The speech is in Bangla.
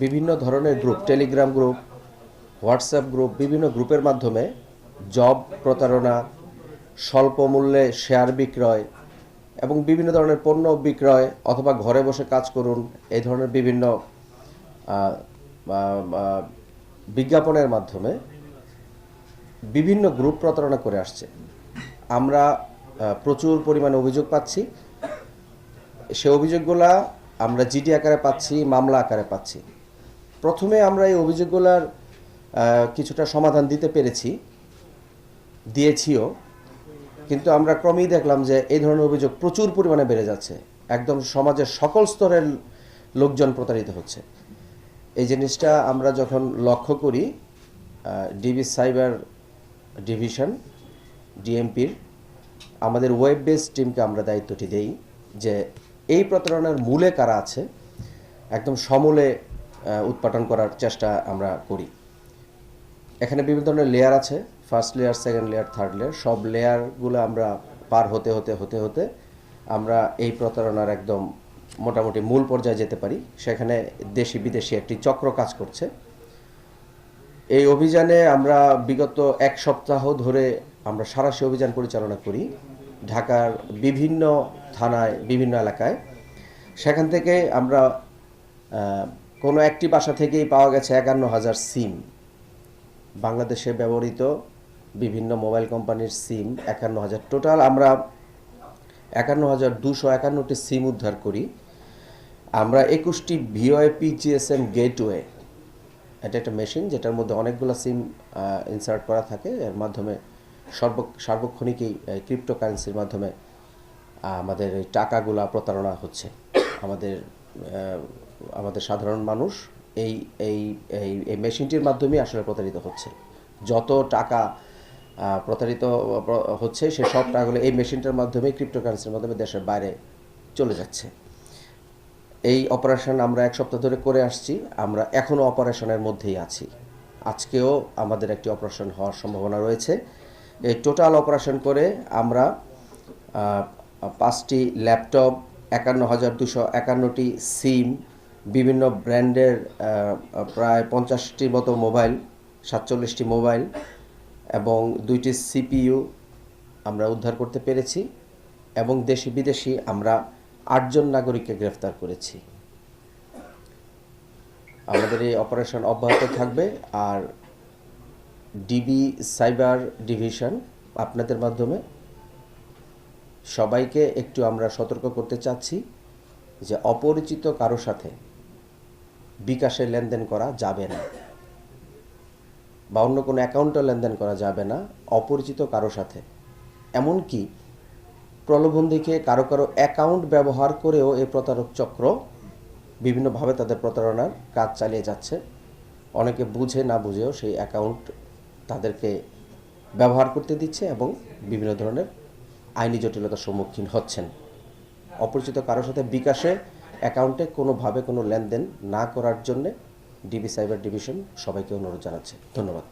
বিভিন্ন ধরনের group, Telegram group, WhatsApp group, বিভিন্ন গ্রুপের মাধ্যমে জব প্রতারণা, স্বল্প মূল্যে শেয়ার বিক্রয় এবং বিভিন্ন ধরনের পণ্য বিক্রয় অথবা ঘরে বসে কাজ করুন, এই ধরনের বিভিন্ন আহ, আহ, আহ, বিজ্ঞাপনের মাধ্যমে বিভিন্ন গ্রুপ প্রতারণা করে আসছে। আমরা প্রচুর পরিমাণে অভিযোগ পাচ্ছি। সে অভিযোগগুলা আমরা জিডি আকারে পাচ্ছি, মামলা আকারে পাচ্ছি। প্রথমে আমরা এই অভিযোগগুলার কিছুটা সমাধান দিতে পেরেছি, দিয়েছিও, কিন্তু আমরা ক্রমেই দেখলাম যে এই ধরনের অভিযোগ প্রচুর পরিমাণে বেড়ে যাচ্ছে। একদম সমাজের সকল স্তরের লোকজন প্রতারিত হচ্ছে। এই জিনিসটা আমরা যখন লক্ষ্য করি, ডিবি সাইবার ডিভিশন, ডিএমপির আমাদের ওয়েব বেস টিমকে আমরা দায়িত্বটি দেই যে এই প্রতারণার মূলে কারা আছে একদম সমূলে উৎপাটন করার চেষ্টা আমরা করি। এখানে বিভিন্ন ধরনের লেয়ার আছে, first layer, second layer, third layer. সব লেয়ারগুলো আমরা পার হতে হতে আমরা এই প্রতারণার একদম মোটামুটি মূল পর্যায়ে যেতে পারি। সেখানে দেশি বিদেশি একটি চক্র কাজ করছে। এই অভিযানে আমরা বিগত এক সপ্তাহ ধরে আমরা সাঁড়াশি অভিযান পরিচালনা করি ঢাকার বিভিন্ন থানায়, বিভিন্ন এলাকায়। সেখান থেকে আমরা কোনো একটি বাসা থেকেই পাওয়া গেছে 51,000 সিম। বাংলাদেশে ব্যবহৃত বিভিন্ন মোবাইল কোম্পানির সিম 51,000। টোটাল আমরা 51,251টি সিম উদ্ধার করি। আমরা 21টি ভিওআইপি জিএসএম গেটওয়ে, এটা একটা মেশিন যেটার মধ্যে অনেকগুলো সিম ইনসার্ট করা থাকে। এর মাধ্যমে সার্বক্ষণিকই ক্রিপ্টোকারেন্সির মাধ্যমে আমাদের এই টাকাগুলা প্রতারণা হচ্ছে। আমাদের সাধারণ মানুষ এই এই এই মেশিনটির মাধ্যমেই আসলে প্রতারিত হচ্ছে। যত টাকা প্রতারিত হচ্ছে সে সব টাকাগুলো এই মেশিনটার মাধ্যমে, ক্রিপ্টোকারেন্সির মাধ্যমে দেশের বাইরে চলে যাচ্ছে। এই অপারেশন আমরা এক সপ্তাহ ধরে করে আসছি। আমরা এখনও অপারেশনের মধ্যেই আছি। আজকেও আমাদের একটি অপারেশন হওয়ার সম্ভাবনা রয়েছে। এই টোটাল অপারেশন করে আমরা 5টি ল্যাপটপ, 51,251টি সিম, বিভিন্ন ব্র্যান্ডের প্রায় 50টির মতো মোবাইল, 47টি মোবাইল এবং 2টি সিপিইউ আমরা উদ্ধার করতে পেরেছি। এবং দেশি বিদেশি আমরা 8 জন নাগরিককে গ্রেফতার করেছি। আমাদের এই অপারেশন অব্যাহত থাকবে। আর ডিবি সাইবার ডিভিশন আপনাদের মাধ্যমে সবাইকে একটু আমরা সতর্ক করতে চাচ্ছি যে অপরিচিত কারো সাথে বিকাশে লেনদেন করা যাবে না বা অন্য কোনো অ্যাকাউন্টে লেনদেন করা যাবে না অপরিচিত কারো সাথে। এমনকি প্রলোভন দেখিয়ে কারো অ্যাকাউন্ট ব্যবহার করেও এই প্রতারক চক্র বিভিন্নভাবে তাদের প্রতারণার কাজ চালিয়ে যাচ্ছে। অনেকে বুঝে না বুঝেও সেই অ্যাকাউন্ট তাদেরকে ব্যবহার করতে দিচ্ছে এবং বিভিন্ন ধরনের আইনি জটিলতার সম্মুখীন হচ্ছেন। অপরিচিত কারোর সাথে বিকাশে অ্যাকাউন্টে কোনোভাবে কোনো লেনদেন না করার জন্যে ডিবি সাইবার ডিভিশন সবাইকে অনুরোধ জানাচ্ছে। ধন্যবাদ।